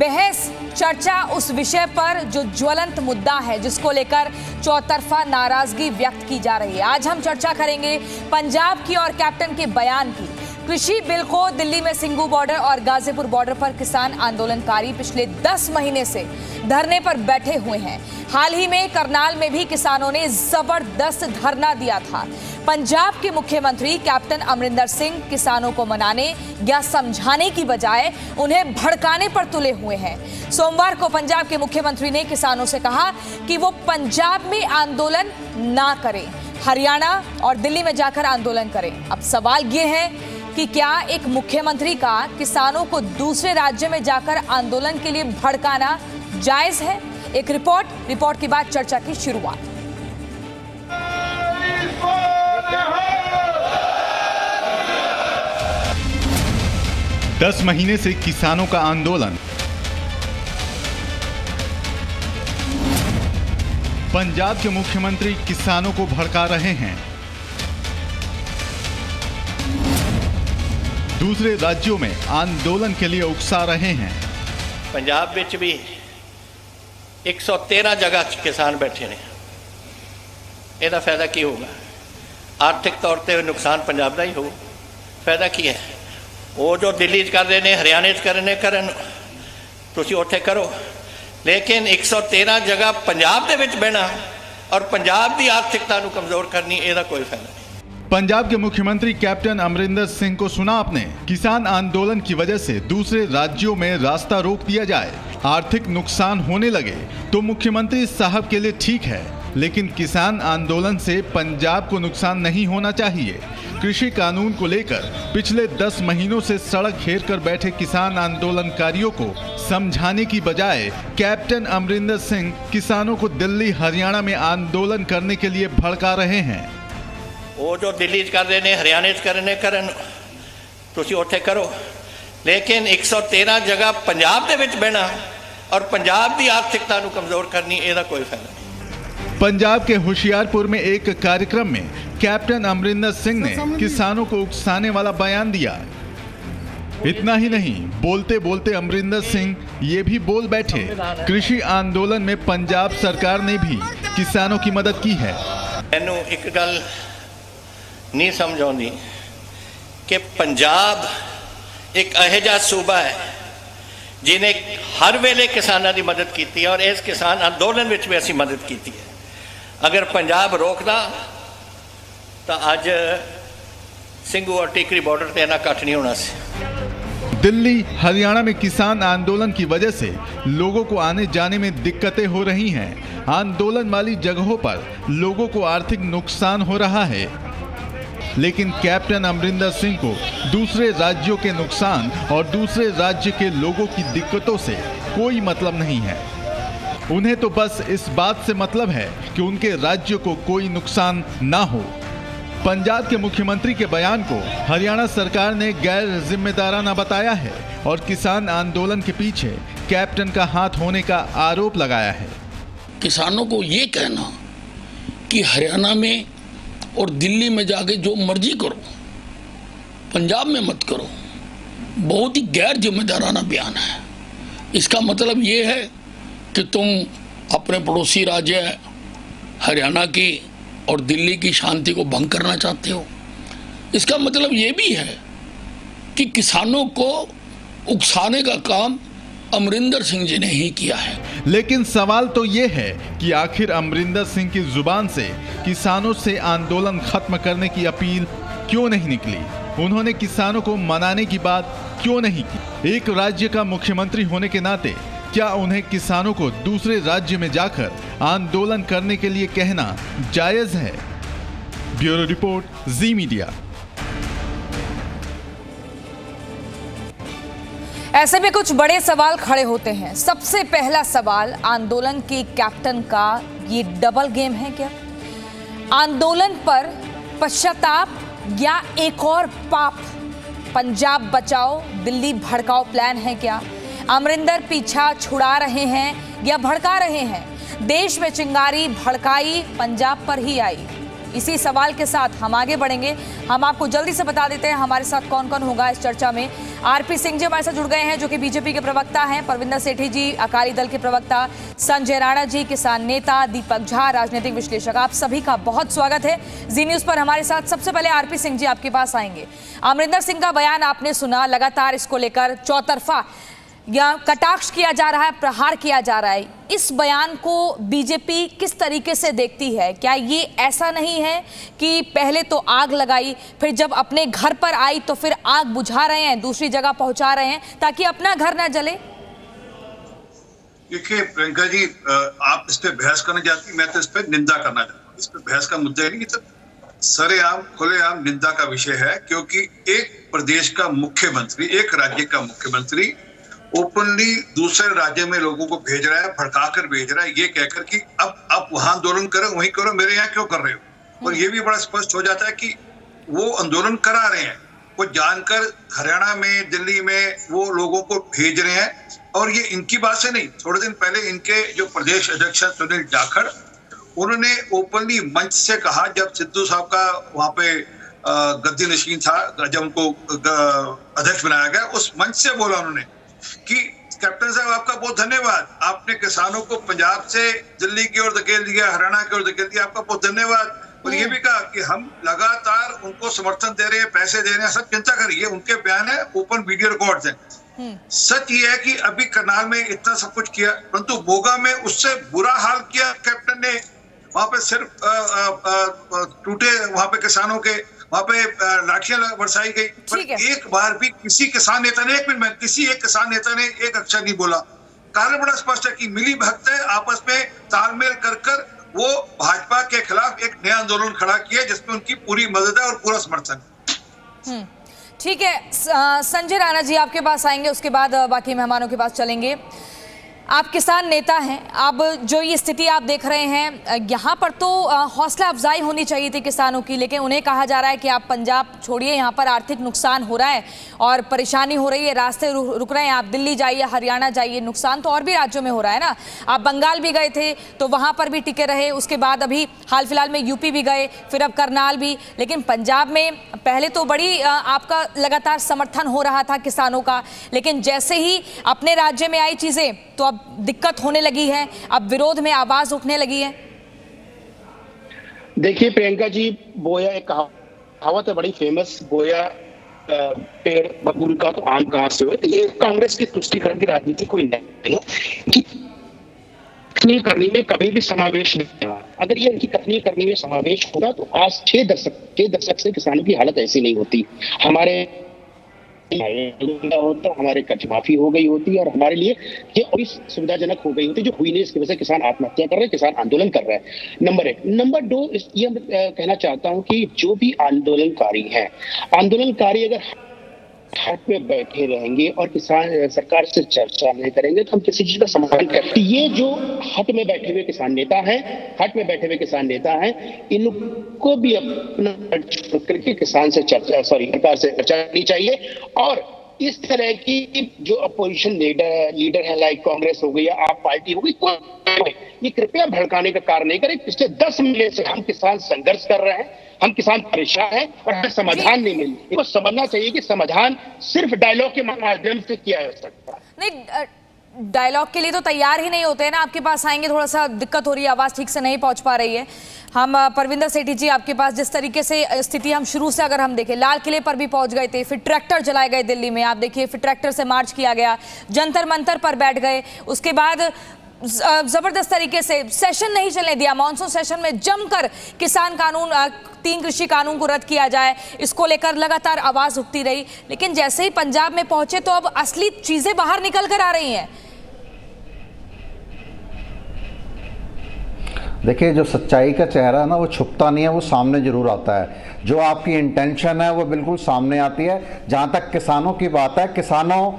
बहस चर्चा उस विषय पर जो ज्वलंत मुद्दा है, जिसको लेकर चौतरफा नाराजगी व्यक्त की जा रही है। आज हम चर्चा करेंगे पंजाब की और कैप्टन के बयान की। कृषि बिल को दिल्ली में सिंघू बॉर्डर और गाजीपुर बॉर्डर पर किसान आंदोलनकारी पिछले 10 महीने से धरने पर बैठे हुए हैं। हाल ही में करनाल में भी किसानों ने जबरदस्त धरना दिया था। पंजाब के मुख्यमंत्री कैप्टन अमरिंदर सिंह किसानों को मनाने या समझाने की बजाय उन्हें भड़काने पर तुले हुए हैं। सोमवार को पंजाब के मुख्यमंत्री ने किसानों से कहा कि वो पंजाब में आंदोलन ना करें, हरियाणा और दिल्ली में जाकर आंदोलन करें। अब सवाल ये है कि क्या एक मुख्यमंत्री का किसानों को दूसरे राज्य में जाकर आंदोलन के लिए भड़काना जायज है? एक रिपोर्ट के बाद चर्चा की शुरुआत। 10 महीने से किसानों का आंदोलन। पंजाब के मुख्यमंत्री किसानों को भड़का रहे हैं। दूसरे राज्यों में आंदोलन के लिए उकसा रहे हैं। पंजाब विच भी 113 जगह किसान बैठे ने। ਇਹਦਾ फायदा की होगा? आर्थिक तौर पर नुकसान पंजाब का ही हो। फायदा की है? वो जो दिल्ली कर रहे हैं, हरियाणे करने करन, तुसी उत्थे करो, लेकिन 113 जगह पंजाब दे विच बहना और पंजाब की आर्थिकता नूं कमजोर करनी, ਇਹਦਾ कोई फायदा नहीं। पंजाब के मुख्यमंत्री कैप्टन अमरिंदर सिंह को सुना आपने। किसान आंदोलन की वजह से दूसरे राज्यों में रास्ता रोक दिया जाए, आर्थिक नुकसान होने लगे तो मुख्यमंत्री साहब के लिए ठीक है, लेकिन किसान आंदोलन से पंजाब को नुकसान नहीं होना चाहिए। कृषि कानून को लेकर पिछले 10 महीनों से सड़क घेर कर बैठे किसान आंदोलनकारियों को समझाने की बजाय कैप्टन अमरिंदर सिंह किसानों को दिल्ली हरियाणा में आंदोलन करने के लिए भड़का रहे हैं। वो जो दिल्ली कर रहे हैं, हरियाणे करने करन, तुसी उत्थे करो, लेकिन 113 जगह पंजाब दे विच बहना और पंजाब की आर्थिकता नूं कमजोर करनी, ਇਹਦਾ कोई फायदा नहीं। पंजाब के होशियारपुर में एक कार्यक्रम में कैप्टन अमरिंदर सिंह ने किसानों को उकसाने वाला बयान दिया। इतना ही नहीं, बोलते बोलते अमरिंदर सिंह ये भी बोल बैठे, कृषि आंदोलन में पंजाब सरकार ने भी किसानों की मदद की है। मैनू एक गल नहीं समझ आती कि पंजाब एक अहे जिहा सूबा है जिन्हें हर वेले किसानों की मदद की है और इस किसान आंदोलन में भी असी मदद की है। अगर पंजाब रोकदा तो अज सिंघू और टिकरी बॉर्डर पर इन्ना कट नहीं होना सी। दिल्ली हरियाणा में किसान आंदोलन की वजह से लोगों को आने जाने में दिक्कतें हो रही हैं। आंदोलन वाली जगहों पर लोगों को आर्थिक नुकसान हो रहा है, लेकिन कैप्टन अमरिंदर सिंह को दूसरे राज्यों के नुकसान और दूसरे राज्य के लोगों की दिक्कतों से कोई मतलब नहीं है। उन्हें तो बस इस बात से मतलब है कि उनके राज्य को कोई नुकसान ना हो। पंजाब के मुख्यमंत्री के बयान को हरियाणा सरकार ने गैर जिम्मेदाराना बताया है और किसान आंदोलन के पीछे कैप्टन का हाथ होने का आरोप लगाया है। किसानों को ये कहना कि हरियाणा में और दिल्ली में जाके जो मर्जी करो, पंजाब में मत करो, बहुत ही गैर जिम्मेदाराना बयान है। इसका मतलब ये है कि तुम अपने पड़ोसी राज्य हरियाणा की और दिल्ली की शांति को भंग करना चाहते हो। इसका मतलब ये भी है कि किसानों को उकसाने का काम अमरिंदर सिंह जी ने ही किया है। लेकिन सवाल तो ये है कि आखिर अमरिंदर सिंह की जुबान से किसानों से आंदोलन खत्म करने की अपील क्यों नहीं निकली? उन्होंने किसानों को मनाने की बात क्यों नहीं की? एक राज्य का मुख्यमंत्री होने के नाते क्या उन्हें किसानों को दूसरे राज्य में जाकर आंदोलन करने के लिए कहना जायज है? ब्यूरो रिपोर्ट, जी मीडिया। ऐसे में कुछ बड़े सवाल खड़े होते हैं। सबसे पहला सवाल, आंदोलन के कैप्टन का ये डबल गेम है क्या? आंदोलन पर पश्चाताप या एक और पाप? पंजाब बचाओ दिल्ली भड़काओ प्लान है क्या? अमरिंदर पीछा छुड़ा रहे हैं या भड़का रहे हैं? देश में चिंगारी भड़काई पंजाब पर ही आई। इसी सवाल के साथ हम आगे बढ़ेंगे। हम आपको जल्दी से बता देते हैं हमारे साथ कौन कौन होगा इस चर्चा में। आरपी सिंह जी हमारे साथ जुड़ गए हैं, जो कि बीजेपी के प्रवक्ता हैं, परविंदर सेठी जी अकाली दल के प्रवक्ता, संजय राणा जी किसान नेता, दीपक झा राजनीतिक विश्लेषक। आप सभी का बहुत स्वागत है जी न्यूज़ पर हमारे साथ। सबसे पहले आरपी सिंह जी आपके पास आएंगे। अमरिंदर सिंह का बयान आपने सुना, लगातार इसको लेकर चौतरफा या कटाक्ष किया जा रहा है, प्रहार किया जा रहा है। इस बयान को बीजेपी किस तरीके से देखती है? क्या ये ऐसा नहीं है कि पहले तो आग लगाई, फिर जब अपने घर पर आई तो फिर आग बुझा रहे हैं, दूसरी जगह पहुंचा रहे हैं ताकि अपना घर ना जले? देखिए प्रियंका जी, आप इस पे बहस करना चाहती, मैं तो इस पे निंदा करना चाहता हूँ। इस पे बहस का मुद्दा नहीं, तो सरेआम खुलेआम निंदा का विषय है, क्योंकि एक प्रदेश का मुख्यमंत्री, एक राज्य का मुख्यमंत्री ओपनली दूसरे राज्य में लोगों को भेज रहा है, भड़काकर भेज रहा है, ये कहकर कि अब आप वहां आंदोलन करो, वहीं करो, मेरे यहाँ क्यों कर रहे हो। और ये भी बड़ा स्पष्ट हो जाता है कि वो आंदोलन करा रहे हैं, वो जानकर हरियाणा में, दिल्ली में वो लोगों को भेज रहे हैं। और ये इनकी बात से नहीं, थोड़े दिन पहले इनके जो प्रदेश अध्यक्ष सुनील जाखड़, उन्होंने ओपनली मंच से कहा, जब सिद्धू साहब का वहां पे गद्दी नशीन था, जब उनको अध्यक्ष बनाया गया, उस मंच से बोला उन्होंने कि कैप्टन साहब आपका बहुत धन्यवाद, आपने किसानों को पंजाब से दिल्ली की ओर धकेल दिया, हरियाणा की ओर धकेल दिया, आपका बहुत धन्यवाद। और ये भी कहा कि हम लगातार उनको समर्थन दे रहे हैं, पैसे दे रहे हैं, सब चिंता करिए। उनके बयान है, ओपन वीडियो रिकॉर्ड्स हैं। सच ये है कि अभी करनाल में इतना सब कुछ किया, परंतु बोगा में उससे बुरा हाल किया कैप्टन ने। वहां पे सिर्फ टूटे, वहां पे किसानों के वहां पे लाठियां बरसाई गई, पर एक बार भी किसी किसान नेता ने, किसी एक किसान नेता ने एक अक्षर नहीं बोला। कारण बड़ा स्पष्ट है कि मिली भगत है, आपस में तालमेल कर वो भाजपा के खिलाफ एक नया आंदोलन खड़ा किया, जिसमें उनकी पूरी मदद है और पूरा समर्थन। ठीक है, संजय राणा जी आपके पास आएंगे, उसके बाद बाकी मेहमानों के पास चलेंगे। आप किसान नेता हैं, अब जो ये स्थिति आप देख रहे हैं, यहाँ पर तो हौसला अफजाई होनी चाहिए थी किसानों की, लेकिन उन्हें कहा जा रहा है कि आप पंजाब छोड़िए, यहाँ पर आर्थिक नुकसान हो रहा है और परेशानी हो रही है, रास्ते रुक रहे हैं, आप दिल्ली जाइए, हरियाणा जाइए। नुकसान तो और भी राज्यों में हो रहा है ना। आप बंगाल भी गए थे तो वहाँ पर भी टिके रहे, उसके बाद अभी हाल फिलहाल में यूपी भी गए, फिर अब करनाल भी, लेकिन पंजाब में पहले तो बड़ी आपका लगातार समर्थन हो रहा था किसानों का, लेकिन जैसे ही अपने राज्य में आई चीज़ें तो अब दिक्कत होने लगी है, अब विरोध में आवाज उठने लगी है। देखिए प्रियंका जी, बोया एक कहावत है बड़ी फेमस, बोया पेड़ बबूल का तो आम कहां से हुए। ये कांग्रेस की तुष्टीकरण की राजनीति कोई नहीं है कि कथनी करनी में कभी भी समावेश नहीं हुआ। अगर ये इनकी कथनी करनी में समावेश होगा तो आज 6 दशक से किसानों की हालत ऐसी नहीं होती। हमारे होता, हमारे कर्ज माफी हो गई होती और हमारे लिए ये और सुविधाजनक हो गई होती, जो हुई नहीं। इसकी वजह से किसान आत्महत्या कर रहे हैं, किसान आंदोलन कर रहे हैं। नंबर 1। नंबर 2, ये कहना चाहता हूं कि जो भी आंदोलनकारी हैं, आंदोलनकारी अगर हट में बैठे रहेंगे और किसान सरकार से चर्चा नहीं करेंगे तो हम किसी चीज का समाधान करेंगे। ये जो हट में बैठे हुए किसान नेता हैं, इनको भी अपना करके किसान से सरकार से चर्चा करनी चाहिए। और इस तरह की जो अपोजिशन लीडर है, लाइक कांग्रेस हो गई या आप पार्टी हो गई, ये कृपया भड़काने का कार्य नहीं करें। पिछले 10 महीने से हम किसान संघर्ष कर रहे हैं, हम किसान परेशान हैं और हमें समाधान नहीं मिल। इनको समझना चाहिए कि समाधान सिर्फ डायलॉग के माध्यम से किया जा सकता है। नहीं, डायलॉग के लिए तो तैयार ही नहीं होते हैं ना। आपके पास आएंगे, थोड़ा सा दिक्कत हो रही है, आवाज़ ठीक से नहीं पहुंच पा रही है। हम परविंदर सेठी जी आपके पास, जिस तरीके से स्थिति हम शुरू से अगर हम देखें, लाल किले पर भी पहुंच गए थे, फिर ट्रैक्टर जलाए गए दिल्ली में, आप देखिए फिर ट्रैक्टर से मार्च किया गया, जंतर मंतर पर बैठ गए, उसके बाद जबरदस्त तरीके से सेशन नहीं चलने दिया, मॉनसून सेशन में जमकर किसान कानून 3 कृषि कानून को रद्द किया जाए, इसको लेकर लगातार आवाज उठती रही। लेकिन जैसे ही पंजाब में पहुंचे तो अब असली चीजें बाहर निकल कर आ रही हैं। देखिए, जो सच्चाई का चेहरा है ना, वो छुपता नहीं है, वो सामने जरूर आता है। जो आपकी इंटेंशन है वो बिल्कुल सामने आती है। जहां तक किसानों की बात है, किसानों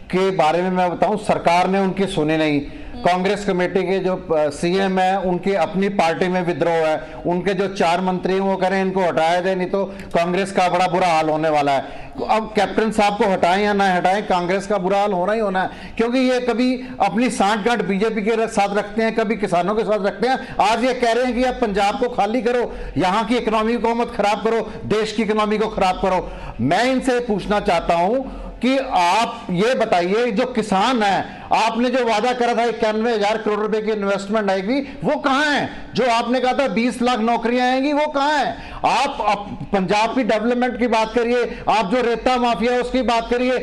के बारे में मैं बताऊं, सरकार ने उनकी सुनी नहीं। कांग्रेस कमेटी के जो सीएम है उनकी अपनी पार्टी में विद्रोह है, उनके जो 4 मंत्री हैं वो करें इनको हटाया जाए, नहीं तो कांग्रेस का बड़ा बुरा हाल होने वाला है। अब कैप्टन साहब को हटाएं या ना हटाएं, कांग्रेस का बुरा हाल होना ही होना है, क्योंकि ये कभी अपनी सांठगांठ बीजेपी के साथ रखते हैं, कभी किसानों के साथ रखते हैं। आज ये कह रहे हैं कि आप पंजाब को खाली करो, यहां की इकोनॉमी को मत खराब करो, देश की इकोनॉमी को खराब करो। मैं इनसे पूछना चाहता हूं कि आप ये बताइए, जो किसान है, आपने जो वादा करा था 91,000 करोड़ रुपए की इन्वेस्टमेंट आएगी, वो कहां है? जो आपने कहा था 20 लाख नौकरियां आएंगी, वो कहां है? आप पंजाब की डेवलपमेंट की बात करिए, आप जो रेता माफिया है उसकी बात करिए,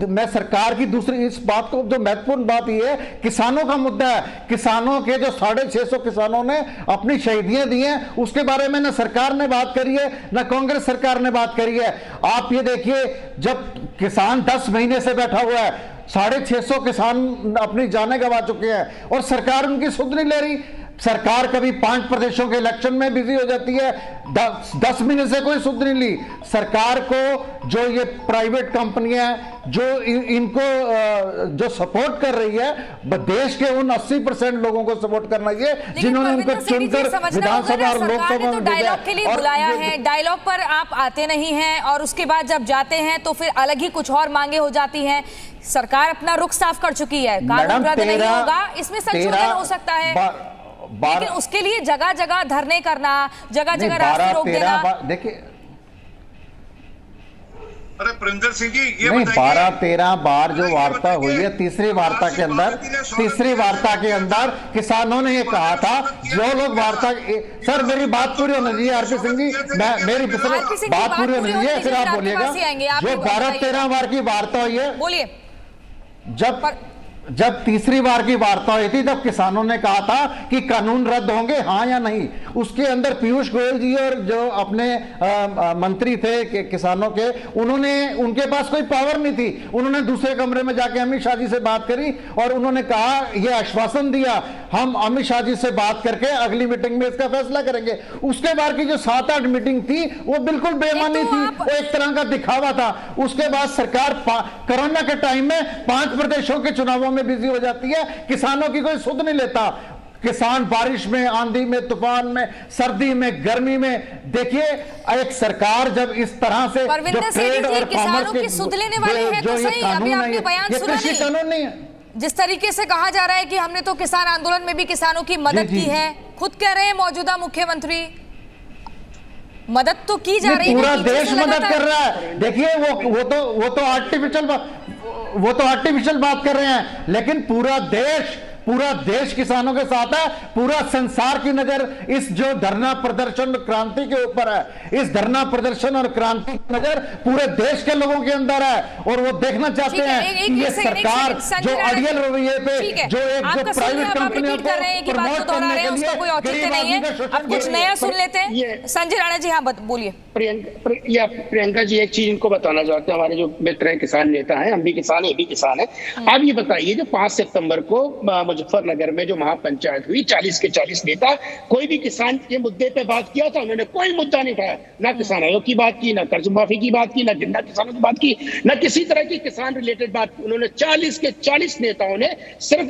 मैं सरकार की दूसरी इस बात को, जो महत्वपूर्ण बात यह है, किसानों का मुद्दा है। किसानों के जो 650 किसानों ने अपनी शहीदियां दी हैं, उसके बारे में ना सरकार ने बात करी है, ना कांग्रेस सरकार ने बात करी है। आप ये देखिए, जब किसान 10 महीने से बैठा हुआ है, 650 किसान अपनी जानें गंवा चुके हैं और सरकार उनकी सुध नहीं ले रही। सरकार कभी 5 प्रदेशों के इलेक्शन में बिजी हो जाती है, 10 महीने से कोई सुध नहीं ली। सरकार को जो ये प्राइवेट कंपनियां जो इनको जो सपोर्ट कर रही है, देश के उन 80% लोगों को सपोर्ट करना चाहिए जिन्होंने उनको चुनकर विधानसभा और लोकसभा में डायलॉग के लिए बुलाया है। डायलॉग पर आप आते नहीं हैं और उसके बाद जब जाते हैं तो फिर अलग ही कुछ और मांगे हो जाती हैं। सरकार अपना रुख साफ कर चुकी है, कानून रद्द नहीं होगा, इसमें संशोधन हो सकता है, लेकिन उसके लिए जगह जगह धरने करना, जगह जगह रास्ते रोक देना। देखिए, अरे परिंदर सिंह जी, ये नहीं, 12-13 बार जो वार्ता हुई है, तीसरी वार्ता के अंदर किसानों ने ये कहा था, जो लोग वार्ता, सर मेरी बात पूरी होनी चाहिए आरपी सिंह जी, मेरी बात पूरी होनी चाहिए, फिर आप बोलिएगा। जो 12-13 बार की वार्ता हुई है, बोलिए। जब तीसरी बार की वार्ता हुई थी, तब किसानों ने कहा था कि कानून रद्द होंगे, हाँ या नहीं। उसके अंदर पीयूष गोयल जी और जो अपने मंत्री थे किसानों के, उनके पास कोई पावर नहीं थी। उन्होंने दूसरे कमरे में जाके अमित शाह जी से बात करी और उन्होंने कहा, यह आश्वासन दिया, हम अमित शाह जी से बात करके अगली मीटिंग में इसका फैसला करेंगे। उसके बाद की जो 7-8 मीटिंग थी, वो बिल्कुल बेईमानी थी, वो एक तरह का दिखावा था। उसके बाद सरकार कोरोना के टाइम में 5 प्रदेशों के चुनावों में बिजी हो जाती है, किसानों की कोई सुध नहीं लेता। किसान बारिश में, आंधी में, तूफान में, सर्दी में, गर्मी में, देखिए एक सरकार जब इस तरह से परविंदर सिंह जी किसानों की सुध लेने वाले हैं तो सही, अभी आपने बयान सुना नहीं? जिस तरीके से कहा जा रहा है कि हमने तो किसान आंदोलन में भी किसानों की मदद की है, खुद कह रहे हैं मौजूदा मुख्यमंत्री, मदद तो की जा रही है, पूरा देश मदद कर रहा है। देखिए वो तो आर्टिफिशियल बात कर रहे हैं, लेकिन पूरा देश किसानों के साथ है। पूरा संसार की नजर इस जो धरना प्रदर्शन क्रांति के ऊपर है, इस धरना प्रदर्शन और क्रांति की नजर पूरे देश के लोगों के अंदर है, और वो देखना चाहते हैं कि ये सरकार जो अड़ियल रवैये पे, जो प्राइवेट कंपनियों को प्रमोट करने के लिए औचित्य नहीं है। अब कुछ नया सुन लेते हैं। संजय राणा जी, हाँ बोलिए। प्रियंका जी, एक चीज इनको बताना चाहते हैं, हमारे जो मित्र हैं, किसान नेता हैं, हम भी किसान हैं, ये भी किसान है। आप ये बताइए, जो 5 सितंबर को मुजफ्फरनगर में जो महापंचायत हुई, 40 के 40 नेता, कोई भी किसान के मुद्दे पे बात किया था? उन्होंने कोई मुद्दा नहीं उठाया, ना किसान आयोग की बात की, ना कर्ज माफी की बात की, ना गन्ना किसानों की बात की, ना किसी तरह की किसान रिलेटेड बात की। उन्होंने 40 के 40 नेताओं ने सिर्फ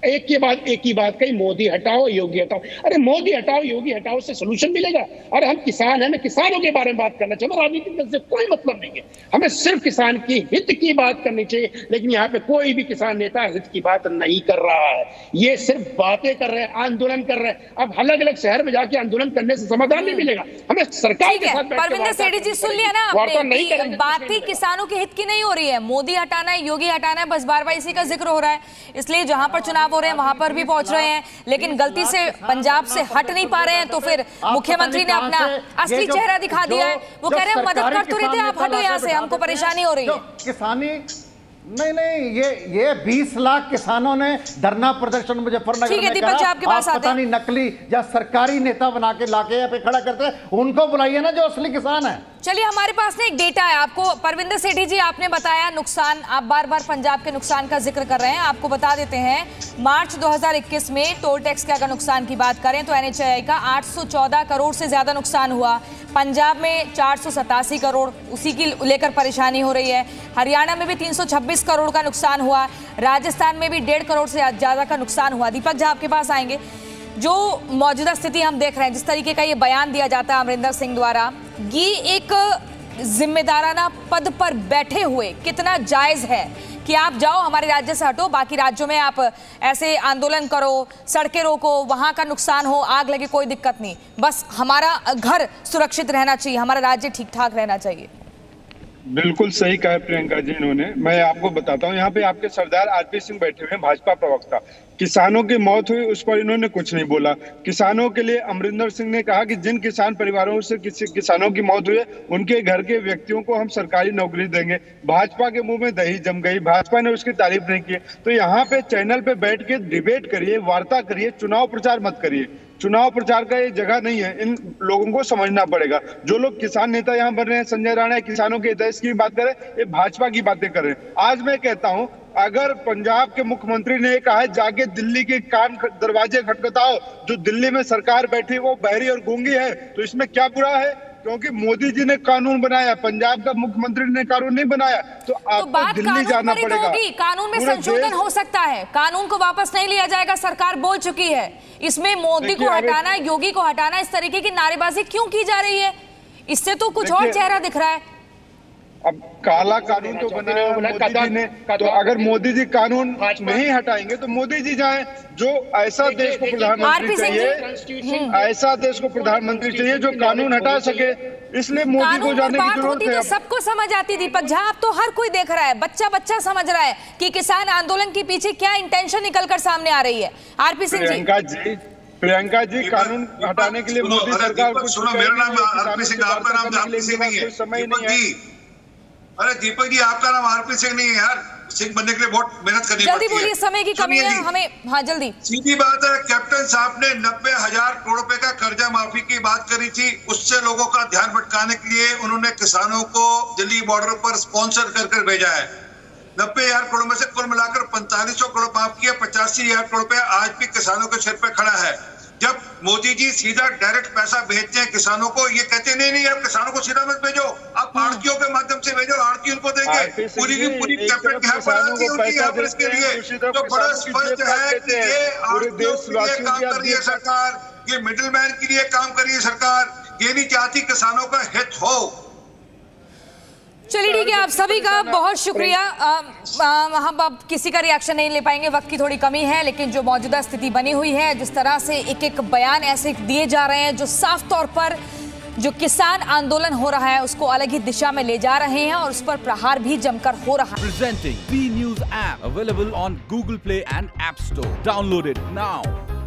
एक के बाद एक ही बात कही, मोदी हटाओ, योगी हटाओ। अरे मोदी हटाओ, योगी हटाओ से सोल्यूशन मिलेगा? अरे हम किसान हैं, किसानों के बारे में बात करना चाहिए, राजनीतिक दल से कोई मतलब नहीं है। हमें सिर्फ किसान की हित की बात करनी चाहिए, लेकिन यहाँ पे कोई भी किसान नेता हित की बात नहीं कर रहा है। ये सिर्फ बातें कर रहे हैं, आंदोलन कर रहे हैं। अब अलग अलग शहर में जाके आंदोलन करने से समाधान नहीं मिलेगा, हमें सरकार के साथ परविंदर सेठी जी, सुन लिया ना, बात ही किसानों के हित की नहीं हो रही है। मोदी हटाना है, योगी हटाना है, बस बार-बार इसी का जिक्र हो रहा है। इसलिए जहां पर चुनाव हो रहे हैं वहां पर भी पहुंच रहे हैं, लेकिन गलती से पंजाब से हट नहीं पा रहे हैं। तो फिर मुख्यमंत्री ने अपना असली चेहरा दिखा दिया है। वो कह रहे हैं मदद कर तो रहे थे, आप हटो यहाँ से, हमको परेशानी हो रही है। किसानी नहीं, ये 20 लाख किसानों ने धरना प्रदर्शन मुजफ्फरनगर में करा। आपके पास पता नहीं नकली या सरकारी नेता बना के लाके यहाँ पे खड़ा करते हैं, उनको बुलाइए ना जो असली किसान है। चलिए, हमारे पास ना एक डेटा है आपको। परविंदर सेठी जी, आपने बताया नुकसान, आप बार बार पंजाब के नुकसान का जिक्र कर रहे हैं। आपको बता देते हैं, मार्च 2021 में टोल टैक्स के अगर नुकसान की बात करें तो NHAI का 814 करोड़ से ज्यादा नुकसान हुआ। पंजाब में 487 करोड़, उसी की लेकर परेशानी हो रही है। हरियाणा में भी 326 करोड़ का नुकसान हुआ। राजस्थान में भी 1.5 करोड़ से ज्यादा का नुकसान हुआ। दीपक जी, आपके पास आएंगे। जो मौजूदा स्थिति हम देख रहे हैं, जिस तरीके का ये बयान दिया जाता है अमरिंदर सिंह द्वारा, ये एक जिम्मेदाराना पद पर बैठे हुए कितना जायज है कि आप जाओ, हमारे राज्य से हटो, बाकी राज्यों में आप ऐसे आंदोलन करो, सड़कें रोको, वहां का नुकसान हो, आग लगे, कोई दिक्कत नहीं, बस हमारा घर सुरक्षित रहना चाहिए, हमारा राज्य ठीक ठाक रहना चाहिए। बिल्कुल सही कहा प्रियंका जी इन्होंने। मैं आपको बताता हूँ, यहाँ पे आपके सरदार आरपी सिंह बैठे हुए हैं, भाजपा प्रवक्ता। किसानों की मौत हुई, उस पर इन्होंने कुछ नहीं बोला। किसानों के लिए अमरिंदर सिंह ने कहा कि जिन किसान परिवारों से किसी किसानों की मौत हुई है, उनके घर के व्यक्तियों को हम सरकारी नौकरी देंगे। भाजपा के मुंह में दही जम गई, भाजपा ने उसकी तारीफ नहीं की। तो यहाँ पे चैनल पे बैठ के डिबेट करिए, वार्ता करिए, चुनाव प्रचार मत करिए। चुनाव प्रचार का ये जगह नहीं है, इन लोगों को समझना पड़ेगा। जो लोग किसान नेता यहाँ बन रहे हैं, संजय राणा, किसानों के हित की बात करें, ये भाजपा की बातें कर रहे हैं। आज मैं कहता हूँ, अगर पंजाब के मुख्यमंत्री ने कहा है जाके दिल्ली के कान दरवाजे खटखटाओ, जो दिल्ली में सरकार बैठी वो बहरी और गूंगी है, तो इसमें क्या बुरा है? क्योंकि मोदी जी ने कानून बनाया, पंजाब का मुख्यमंत्री ने कानून नहीं बनाया। तो आपको दिल्ली जाना पड़ेगा। कानून में संशोधन हो सकता है, कानून को वापस नहीं लिया जाएगा, सरकार बोल चुकी है। इसमें मोदी को हटाना, योगी को हटाना, इस तरीके की नारेबाजी क्यों की जा रही है? इससे तो कुछ और चेहरा दिख रहा है। अब काला कानून तो बनाया मोदी जी ने, तो अगर मोदी जी कानून नहीं हटाएंगे तो मोदी जी जाएं। जो ऐसा देश को प्रधानमंत्री चाहिए, ऐसा देश को प्रधानमंत्री चाहिए जो कानून हटा सके, इसलिए मोदी को जाने की जरूरत है। तो सबको समझ आती दीपक झा, अब तो हर कोई देख रहा है, बच्चा बच्चा समझ रहा है कि किसान आंदोलन के पीछे क्या इंटेंशन निकलकर सामने आ रही है। आरपी सिंह जी, प्रियंका जी, कानून हटाने के लिए मोदी सरकार को सुनो, मेरा नाम आरपी सिंह, आपका नाम आरपी सिंह नहीं है। समय नहीं है। अरे दीपक जी, आपका नाम आरपी सिंह नहीं है यार। सिंह बनने के लिए बहुत मेहनत करनी पड़ती है। जल्दी बोलिए, समय की कमी है हमें। हाँ जल्दी। सीधी बात है, कैप्टन साहब ने 90,000 करोड़ रुपए का कर्जा माफी की बात करी थी। उससे लोगों का ध्यान भटकाने के लिए उन्होंने किसानों को दिल्ली बॉर्डर पर स्पॉन्सर कर भेजा है। 90,000 करोड़ में से कुल मिलाकर 4500 करोड़ माफ किया, 85,000 करोड़ रुपया आज भी किसानों के सिर पे खड़ा है। जब मोदी जी सीधा डायरेक्ट पैसा भेजते हैं किसानों को, ये कहते नहीं आप किसानों को सीधा मत भेजो, आप आड़तियों के माध्यम से भेजो, आड़ती उनको देंगे। पूरी की पूरी कैप्टन यहाँ पर आती है उनकी यहाँ पर इसके लिए, जो बड़ा स्पष्ट है कि ये आड़तियों के लिए काम कर रही है सरकार, ये मिडिल मैन के लिए काम कर रही है सरकार, ये नहीं चाहती किसानों का हित हो। चलिए ठीक है, आप सभी का बहुत शुक्रिया। हम अब किसी का रिएक्शन नहीं ले पाएंगे, वक्त की थोड़ी कमी है, लेकिन जो मौजूदा स्थिति बनी हुई है, जिस तरह से एक एक बयान ऐसे दिए जा रहे हैं जो साफ तौर पर जो किसान आंदोलन हो रहा है उसको अलग ही दिशा में ले जा रहे हैं और उस पर प्रहार भी जमकर हो रहा है। Presenting B News app available on Google Play and App Store. Download it now.